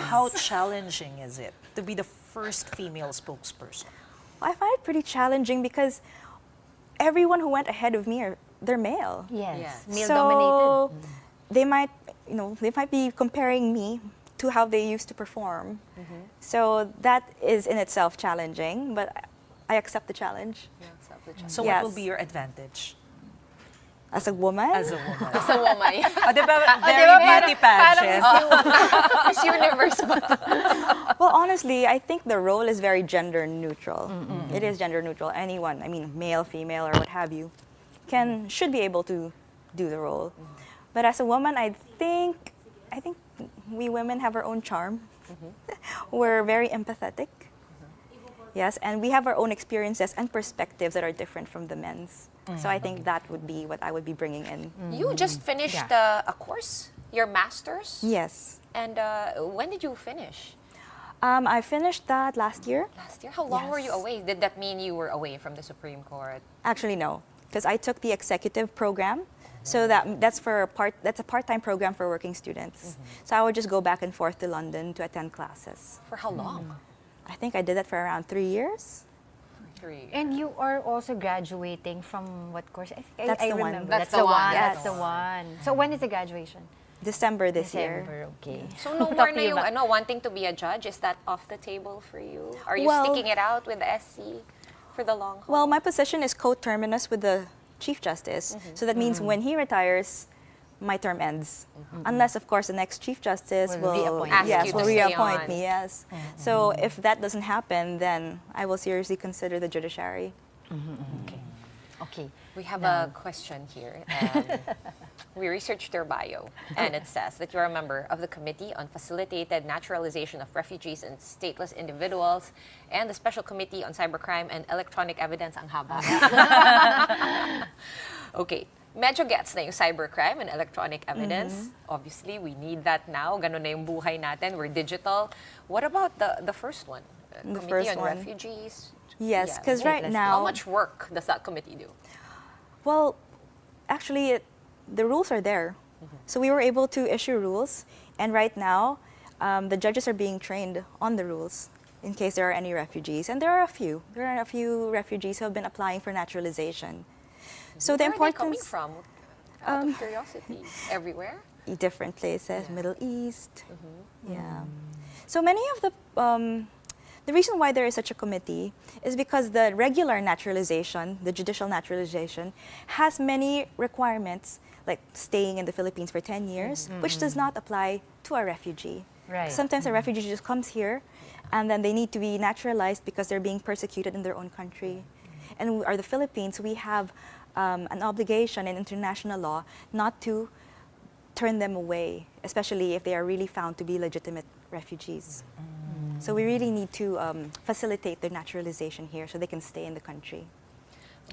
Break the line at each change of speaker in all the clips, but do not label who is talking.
How challenging is it to be the first female spokesperson?
I find it pretty challenging because everyone who went ahead of me they're male.
Yes.
So
Male-dominated.
they might, they might be comparing me to how they used to perform. So that is in itself challenging, but I accept the challenge.
So
Yes.
what will be your advantage
As a woman?
as a woman?
Sa woman.
Di ba, very beauty pageant.
Miss Universe ba?
Well, honestly, I think the role is very gender neutral. It is gender neutral. Anyone, I mean, male, female, or what have you, should be able to do the role. But as a woman, I think we women have our own charm. We're very empathetic. Yes, and we have our own experiences and perspectives that are different from the men's. So I think that would be what I would be bringing in.
You just finished a course, your master's?
Yes.
And when did you finish?
I finished that last year.
Last year? How long were you
Yes.
away? Did that mean you were away from the Supreme Court?
Actually, no, because I took the executive program. So that's a part-time program for working students. So I would just go back and forth to London to attend classes.
For how long?
I think I did that for around 3 years.
3 years.
And you are also graduating from what course? I think
That's
I
the one.
remember.
That's the one.
That's
Yes.
the one. So when is the graduation?
December this year.
December, okay.
So no more na
Talking
yung
about-
wanting to be a judge? Is that off the table for you? Are you
Well-
sticking it out with the SC for the long haul?
Well, my position is coterminous with the Chief Justice. So that means when he retires, my term ends. Unless, of course, the next Chief Justice
Will reappoint
you. Ask you
will
to stay
reappoint
on.
me, yes. So if that doesn't happen, then I will seriously consider the judiciary.
Okay.
We have a question here. We researched your bio, and it says that you're a member of the Committee on Facilitated Naturalization of Refugees and Stateless Individuals and the Special Committee on Cybercrime and Electronic Evidence. Ang haba. Okay. Medyo gets na yung cybercrime and electronic evidence. Obviously, we need that now. Ganun na yung buhay natin. We're digital. What about the first one?
The
Committee
first
on
one.
Refugees?
Yes,
Yeah.
because right
Let's-
now...
How much work does that committee do?
Well, actually, the rules are there. So we were able to issue rules, and right now, the judges are being trained on the rules in case there are any refugees. And there are a few. There are a few refugees who have been applying for naturalization. So the
Where are they coming
importance...
from? Out of curiosity. Everywhere?
Different places,
Yeah.
Middle East. Yeah. So many of the reason why there is such a committee is because the regular naturalization, the judicial naturalization, has many requirements, like staying in the Philippines for 10 years, which does not apply to a refugee.
Right.
Sometimes a refugee just comes here, and then they need to be naturalized because they're being persecuted in their own country. And the Philippines, we have an obligation in international law not to turn them away, especially if they are really found to be legitimate refugees. So we really need to facilitate their naturalization here so they can stay in the country.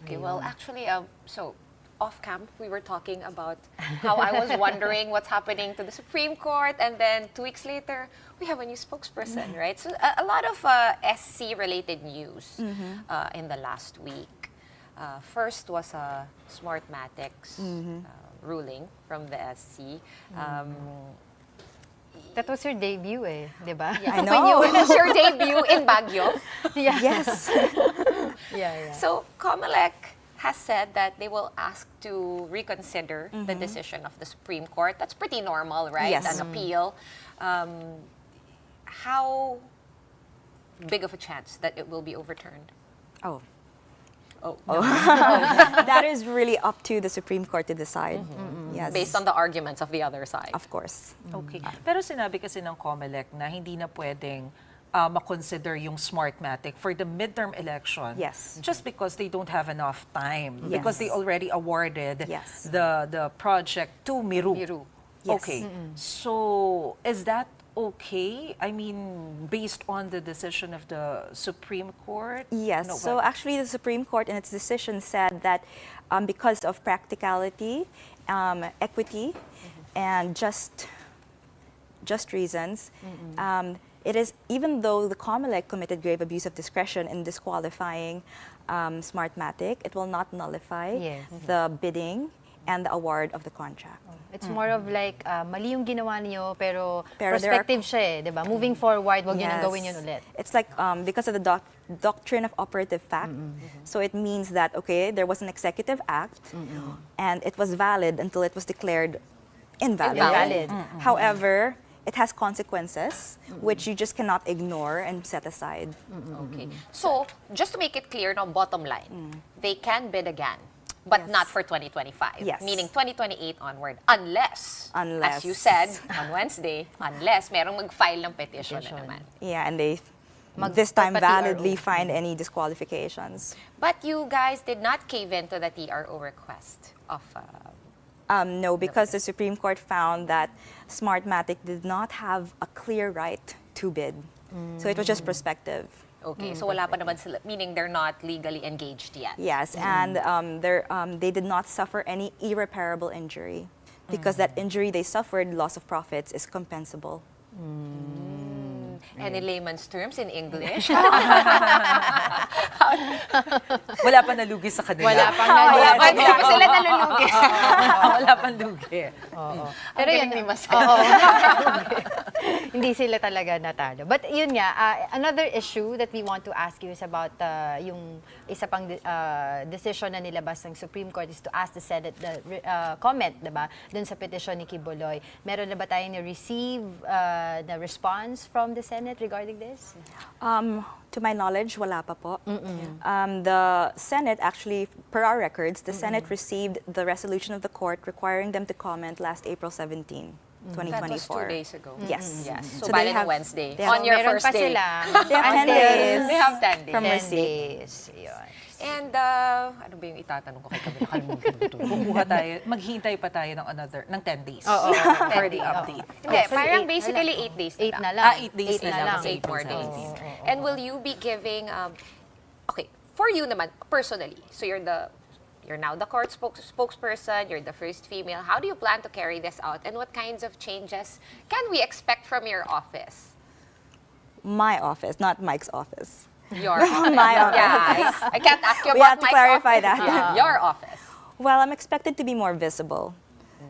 Okay, well, actually, so off camp, we were talking about how I was wondering what's happening to the Supreme Court, and then 2 weeks later, we have a new spokesperson, right? So a lot of SC-related news in the last week. First was Smartmatic's ruling from the SC.
That was your debut, di ba?
I
When
know.
it was your debut in Baguio.
Yeah.
Yes.
Yeah.
So Comelec has said that they will ask to reconsider the decision of the Supreme Court. That's pretty normal, right?
Yes.
An appeal. How big of a chance that it will be overturned?
Oh.
Oh,
That is really up to the Supreme Court to decide. Yes.
based on the arguments of the other side.
Of course.
Okay. Pero sinabi kasi ng COMELEC na hindi na pwedeng makonsider yung Smartmatic for the midterm election.
Yes.
Just because they don't have enough time.
Yes.
Because they already awarded
Yes.
the project to Miru.
Miru.
Yes.
Okay. So, is that okay? I mean, based on the decision of the Supreme Court?
Yes.
No,
So
what?
actually, the Supreme Court in its decision said that because of practicality, equity, and just reasons, it is, even though the COMELEC committed grave abuse of discretion in disqualifying Smartmatic, it will not nullify
Yes.
the bidding and the award of the contract.
It's more of like, mali yung ginawa niyo, pero
Pero there are-
prospective siya eh, di ba? Moving forward, wag niyo nang
Yes.
gawin yun ulit.
It's like because of the doctrine of operative fact. So it means that, okay, there was an executive act and it was valid until it was declared invalid.
Invalid.
However, it has consequences which you just cannot ignore and set aside.
Okay. So, just to make it clear, no, bottom line, they can bid again, but
Yes.
not for 2025.
Yes.
Meaning 2028 onward, unless,
Unless.
as you said on Wednesday, unless merong mag-file ng petition na naman.
Yeah, and they this time
Magpa-TRO.
validly find any disqualifications.
But you guys did not cave into the TRO request of...
No, because the Supreme Court found that Smartmatic did not have a clear right to bid. So it was just prospective.
Okay, so wala pa naman sila, meaning they're not legally engaged yet.
Yes, and they did not suffer any irreparable injury because that injury they suffered, loss of profits, is compensable.
And in layman's terms, in English,
Wala pa nalugi sa kanila.
Wala pang
wala
nangyari.
pa, hindi pa sila nalulugi.
Wala pang lugi.
Ang
Pero
galing
yun,
ni Marcel.
oo. Hindi sila talaga natalo. But yun nga, another issue that we want to ask you is about yung isa pang decision na nilabas ng Supreme Court is to ask the Senate the comment, diba, dun sa petition ni Kibuloy. Meron na ba tayong na-receive na response from the Senate regarding this?
To my knowledge, wala pa po. The Senate actually, per our records, the Senate received the resolution of the court requiring them to comment last April 17, 2024.
That was 2 days ago.
Yes.
Yes. So,
So
bali
they
na
have-
Wednesday.
they have-
On your
Meron
first
pa
day.
sila.
They have 10
Until-
days.
They have 10 days.
From
10
receipt.
days. Yun.
And, ano ba yung itatanong ko kay Camille? Nakalimutan ko to.
Kukuha tayo, maghihintay pa tayo ng 10 days.
Oo.
For
10
the
days.
update.
Hindi,
So,
parang
8
basically 8 days
8 na
lang.
lang.
8 days na lang.
Kasi 8 more
April
days.
17.
And will you be giving, okay, for you naman, personally, so you're now the court spokesperson, you're the first female. How do you plan to carry this out? And what kinds of changes can we expect from your office?
My office, not Mike's office.
Your office.
My office.
Yeah, I can't ask you
We
about
have to
Mike's
clarify
office.
that.
Yeah, your office.
Well, I'm expected to be more visible.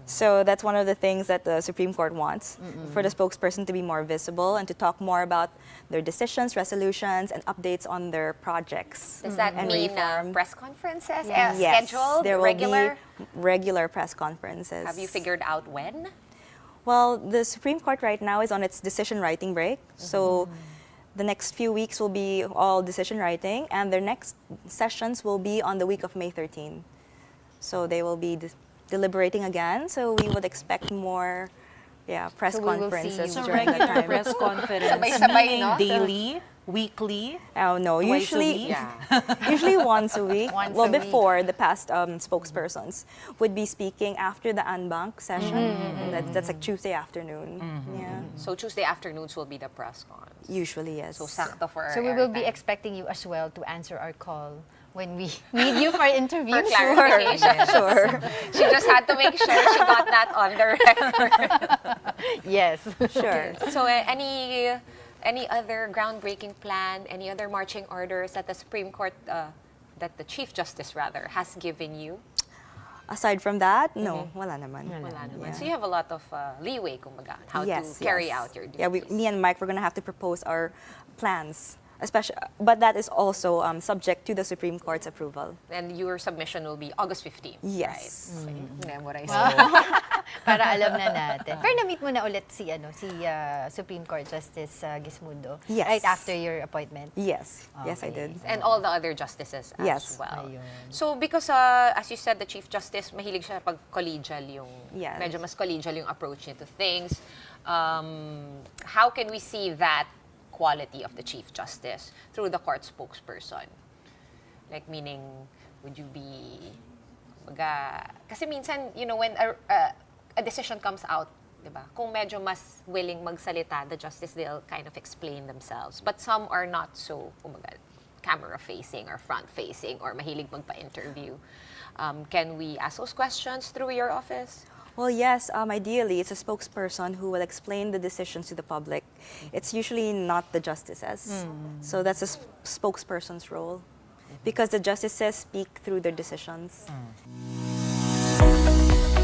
So that's one of the things that the Supreme Court wants, for the spokesperson to be more visible and to talk more about their decisions, resolutions, and updates on their projects.
Does that
and
mean
reform.
press conferences?
Yes.
Yes,
Scheduled?
there will
Regular?
be regular press conferences.
Have you figured out when?
Well, the Supreme Court right now is on its decision writing break. So the next few weeks will be all decision writing, and their next sessions will be on the week of May 13. So they will be deliberating again. So we would expect more press
So we will see
conferences
you
So
during that
regular
time.
press conference,
Sabay-sabay,
meaning
no?
daily, weekly,
Oh no,
twice a
usually
week?
usually once a week.
Once
well,
a week.
before the past spokespersons would be speaking after the Anbank session. And that's like Tuesday afternoon. Yeah,
So Tuesday afternoons will be the press cons.
usually yes.
So sakto for
So we
our
will be
airtime.
expecting you as well to answer our call when we need you for interviews.
For clarification.
Sure.
She just had to make sure she got that on the record.
Yes.
Sure.
So any other groundbreaking plan, any other marching orders that the Supreme Court, that the Chief Justice rather, has given you?
Aside from that, no, wala naman.
Wala naman.
Yeah.
So you have a lot of leeway, kumbaga, how
Yes,
to carry
yes.
out your duties.
Yeah, me and Mike, we're gonna have to propose our plans, especially, but that is also subject to the Supreme Court's approval.
And your submission will be August 15th,
Yes.
right? Memorize it.
Para alam na natin. Pero na-meet mo na ulit si Supreme Court Justice Gismundo
Yes.
right after your appointment.
Yes, yes, I
Okay.
did.
And all the other justices as
Yes.
well.
Ayun.
So because as you said, the Chief Justice, mahilig siya pag collegial yung,
Yes.
medyo mas collegial yung approach niya to things. How can we see that quality of the Chief Justice through the court spokesperson? Like meaning, would you be, kasi minsan, when a decision comes out, diba? Kung medyo mas willing magsalita, the justice, they'll kind of explain themselves. But some are not so, camera-facing or front-facing or mahilig magpa-interview. Can we ask those questions through your office?
Well, yes, ideally, it's a spokesperson who will explain the decisions to the public. It's usually not the justices. So that's a spokesperson's role. Because the justices speak through their decisions.
Podcast.